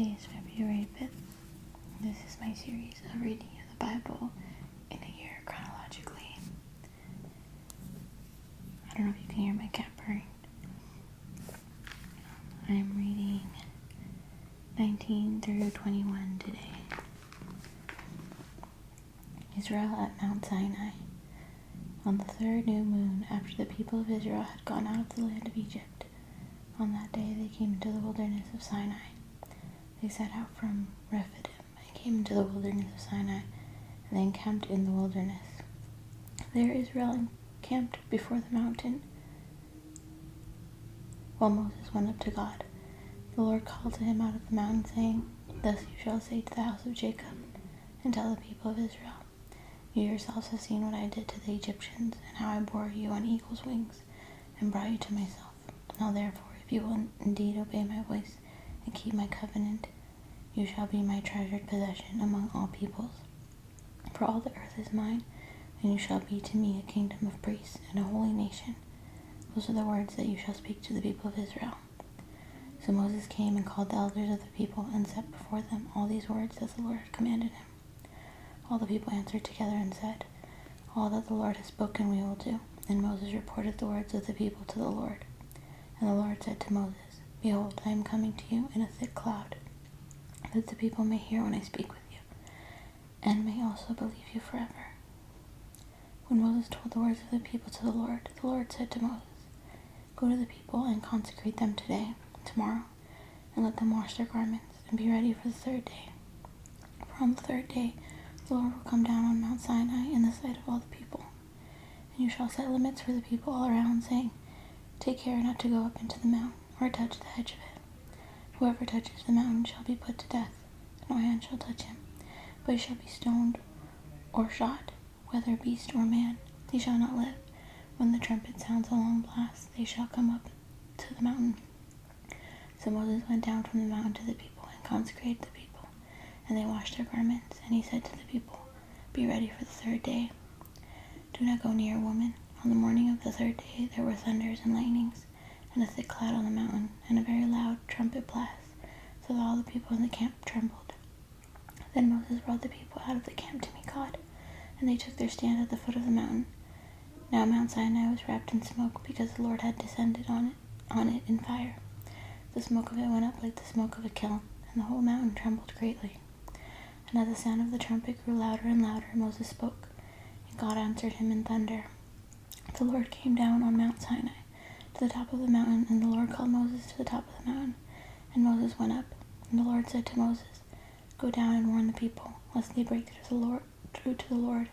Today is February 5th. This is my series of reading of the Bible in a year chronologically. I don't know if you can hear my cat purring. I'm reading 19 through 21 today. Israel at Mount Sinai. On the third new moon, after the people of Israel had gone out of the land of Egypt, on that day they came into the wilderness of Sinai. They set out from Rephidim and came into the wilderness of Sinai, and they encamped in the wilderness. There Israel encamped before the mountain, while Moses went up to God. The Lord called to him out of the mountain, saying, Thus you shall say to the house of Jacob, and tell the people of Israel, You yourselves have seen what I did to the Egyptians, and how I bore you on eagle's wings, and brought you to myself. Now therefore, if you will indeed obey my voice, and keep my covenant, you shall be my treasured possession among all peoples. For all the earth is mine, and you shall be to me a kingdom of priests and a holy nation. Those are the words that you shall speak to the people of Israel. So Moses came and called the elders of the people, and set before them all these words that the Lord had commanded him. All the people answered together and said, All that the Lord has spoken we will do. And Moses reported the words of the people to the Lord. And the Lord said to Moses, Behold, I am coming to you in a thick cloud, that the people may hear when I speak with you, and may also believe you forever. When Moses told the words of the people to the Lord said to Moses, Go to the people and consecrate them today and tomorrow, and let them wash their garments, and be ready for the third day. For on the third day the Lord will come down on Mount Sinai in the sight of all the people. And you shall set limits for the people all around, saying, Take care not to go up into the mountain, or touch the edge of it. Whoever touches the mountain shall be put to death, and no hand shall touch him, but he shall be stoned or shot, whether beast or man, he shall not live. When the trumpet sounds a long blast, they shall come up to the mountain. So Moses went down from the mountain to the people, and consecrated the people, and they washed their garments. And he said to the people, Be ready for the third day. Do not go near a woman. On the morning of the third day there were thunders and lightnings, and a thick cloud on the mountain, and a very loud trumpet blast, so that all the people in the camp trembled. Then Moses brought the people out of the camp to meet God, and they took their stand at the foot of the mountain. Now Mount Sinai was wrapped in smoke, because the Lord had descended on it in fire. The smoke of it went up like the smoke of a kiln, and the whole mountain trembled greatly. And as the sound of the trumpet grew louder and louder, Moses spoke, and God answered him in thunder. The Lord came down on Mount Sinai to the top of the mountain, and the Lord called Moses to the top of the mountain. And Moses went up, and the Lord said to Moses, Go down and warn the people, lest they break through to the Lord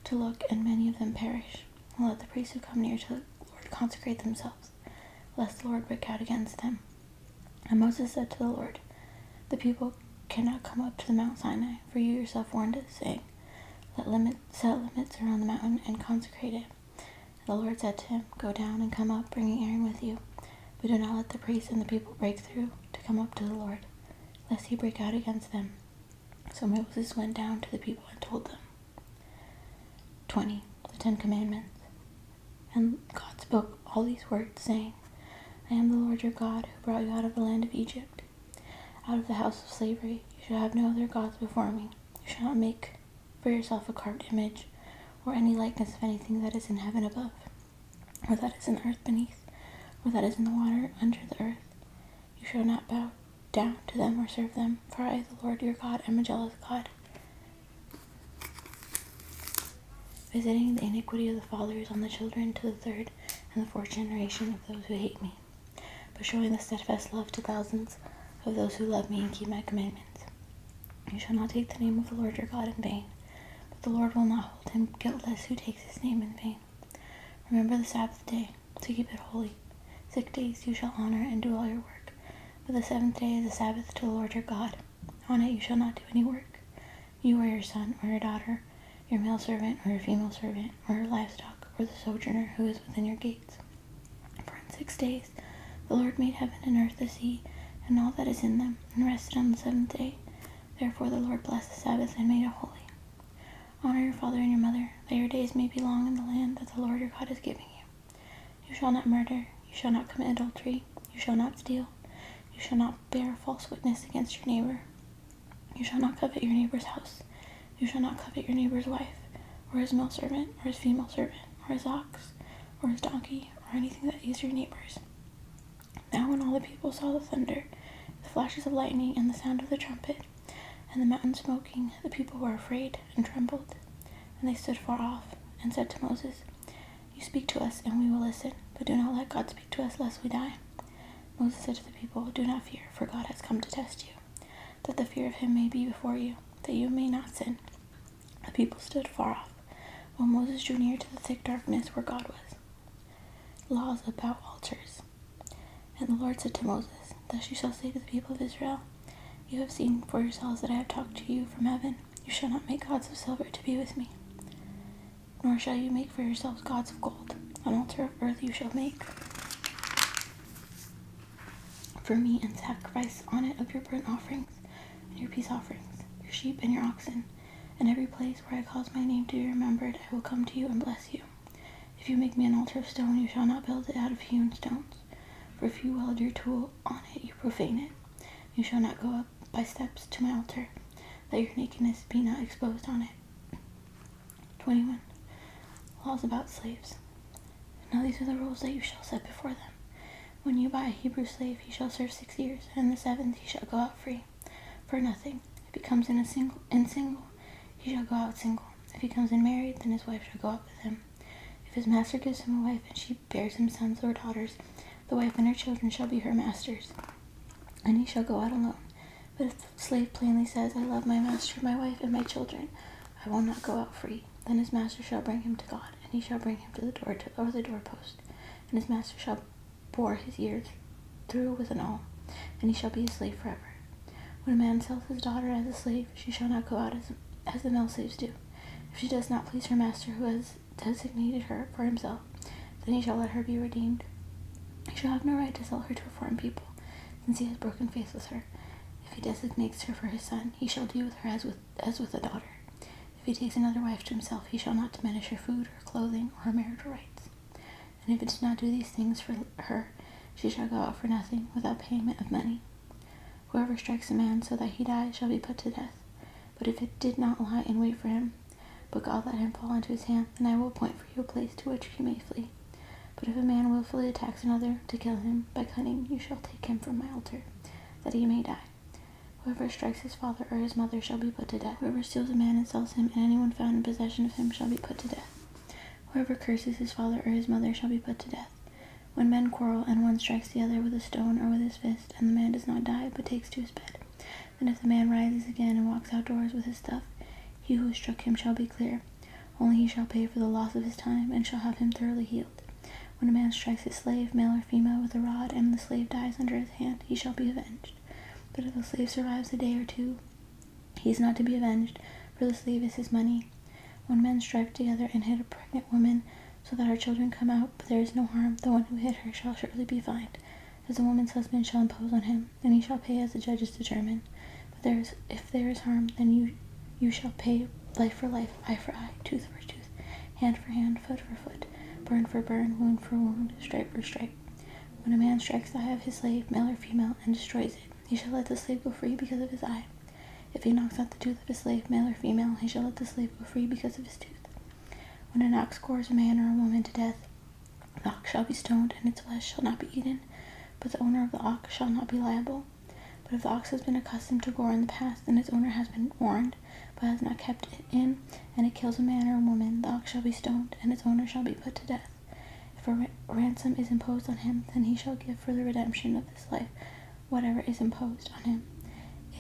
to look, and many of them perish. And let the priests who come near to the Lord consecrate themselves, lest the Lord break out against them. And Moses said to the Lord, The people cannot come up to the Mount Sinai, for you yourself warned us, saying, Set limits around the mountain, and consecrate it. The Lord said to him, Go down and come up, bringing Aaron with you. But do not let the priests and the people break through to come up to the Lord, lest he break out against them. So Moses went down to the people and told them. 20. The Ten Commandments. And God spoke all these words, saying, I am the Lord your God, who brought you out of the land of Egypt, out of the house of slavery. You shall have no other gods before me. You shall not make for yourself a carved image, or any likeness of anything that is in heaven above, or that is in the earth beneath, or that is in the water under the earth. You shall not bow down to them or serve them, for I, the Lord your God, am a jealous God, visiting the iniquity of the fathers on the children to the third and the fourth generation of those who hate me, but showing the steadfast love to thousands of those who love me and keep my commandments. You shall not take the name of the Lord your God in vain, the Lord will not hold him guiltless who takes his name in vain. Remember the Sabbath day, to keep it holy. 6 days you shall honor and do all your work, but the seventh day is a Sabbath to the Lord your God. On it you shall not do any work, you or your son or your daughter, your male servant or your female servant, or your livestock, or the sojourner who is within your gates. For in 6 days the Lord made heaven and earth, the sea, and all that is in them, and rested on the seventh day. Therefore the Lord blessed the Sabbath and made it holy. Honor your father and your mother, that your days may be long in the land that the Lord your God is giving you. You shall not murder, you shall not commit adultery, you shall not steal, you You shall not bear false witness against your neighbor. You shall not covet your neighbor's house. You shall not covet your neighbor's wife, or his male servant, or his female servant, or his ox, or his donkey, or anything that is your neighbor's. Now when all the people saw the thunder, the flashes of lightning, and the sound of the trumpet, and the mountain smoking, the people were afraid and trembled. And they stood far off, and said to Moses, You speak to us, and we will listen, but do not let God speak to us, lest we die. Moses said to the people, Do not fear, for God has come to test you, that the fear of him may be before you, that you may not sin. The people stood far off, while Moses drew near to the thick darkness where God was. Laws about altars. And the Lord said to Moses, Thus you shall say to the people of Israel, You have seen for yourselves that I have talked to you from heaven. You shall not make gods of silver to be with me, nor shall you make for yourselves gods of gold. An altar of earth you shall make for me, and sacrifice on it of your burnt offerings and your peace offerings, your sheep and your oxen. And every place where I cause my name to be remembered, I will come to you and bless you. If you make me an altar of stone, you shall not build it out of hewn stones. For if you weld your tool on it, you profane it. You shall not go up by steps to my altar, that your nakedness be not exposed on it. 21. Laws about slaves. Now these are the rules that you shall set before them. When you buy a Hebrew slave, he shall serve 6 years, and in the 7th he shall go out free, for nothing. If he comes in single, he shall go out single. If he comes in married, then his wife shall go out with him. If his master gives him a wife, and she bears him sons or daughters, the wife and her children shall be her master's, and he shall go out alone. But if the slave plainly says, I love my master, my wife, and my children, I will not go out free, then his master shall bring him to God, and he shall bring him to the door or the doorpost, and his master shall bore his ears through with an awl, and he shall be a slave forever. When a man sells his daughter as a slave, she shall not go out as the male slaves do. If she does not please her master who has designated her for himself, then he shall let her be redeemed. He shall have no right to sell her to a foreign people, since he has broken faith with her. If he designates her for his son, he shall deal with her as with a daughter. If he takes another wife to himself, he shall not diminish her food, her clothing, or her marital rights. And if it does not do these things for her, she shall go out for nothing, without payment of money. Whoever strikes a man so that he dies shall be put to death. But if it did not lie in wait for him, but God let him fall into his hand, then I will appoint for you a place to which he may flee. But if a man willfully attacks another to kill him by cunning, you shall take him from my altar, that he may die. Whoever strikes his father or his mother shall be put to death. Whoever steals a man and sells him, and anyone found in possession of him shall be put to death. Whoever curses his father or his mother shall be put to death. When men quarrel, and one strikes the other with a stone or with his fist, and the man does not die, but takes to his bed, then if the man rises again and walks outdoors with his stuff, he who struck him shall be clear. Only he shall pay for the loss of his time, and shall have him thoroughly healed. When a man strikes his slave, male or female, with a rod, and the slave dies under his hand, he shall be avenged. But if the slave survives a day or two, he is not to be avenged, for the slave is his money. When men strike together and hit a pregnant woman, so that her children come out, but there is no harm, the one who hit her shall surely be fined, as the woman's husband shall impose on him, and he shall pay as the judges determine. But if there is harm, then you shall pay life for life, eye for eye, tooth for tooth, hand for hand, foot for foot, burn for burn, wound for wound, stripe for stripe. When a man strikes the eye of his slave, male or female, and destroys it, he shall let the slave go free because of his eye. If he knocks out the tooth of his slave, male or female, he shall let the slave go free because of his tooth. When an ox gores a man or a woman to death, the ox shall be stoned, and its flesh shall not be eaten, but the owner of the ox shall not be liable. But if the ox has been accustomed to gore in the past, and its owner has been warned, but has not kept it in, and it kills a man or a woman, the ox shall be stoned, and its owner shall be put to death. If a ransom is imposed on him, then he shall give for the redemption of this life whatever is imposed on him.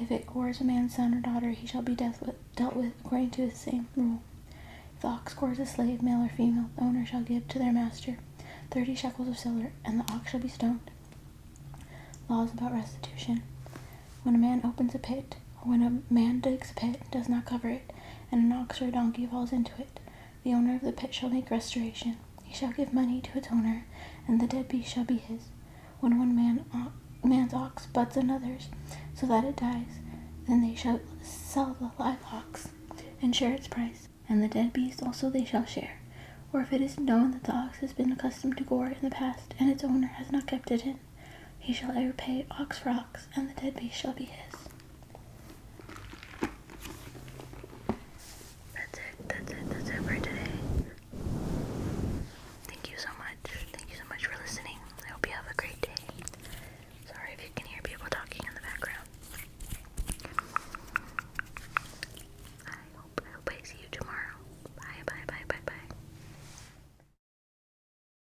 If it gores a man's son or daughter, he shall be dealt with according to the same rule. If the ox gores a slave, male or female, the owner shall give to their master 30 shekels of silver, and the ox shall be stoned. Laws about restitution. When a man opens a pit, or when a man digs a pit, does not cover it, and an ox or a donkey falls into it, the owner of the pit shall make restoration. He shall give money to its owner, and the dead beast shall be his. When one man's ox butts another's, so that it dies, then they shall sell the live ox, and share its price, and the dead beast also they shall share. Or if it is known that the ox has been accustomed to gore in the past, and its owner has not kept it in, He shall repay ox for ox, and the dead beast shall be his.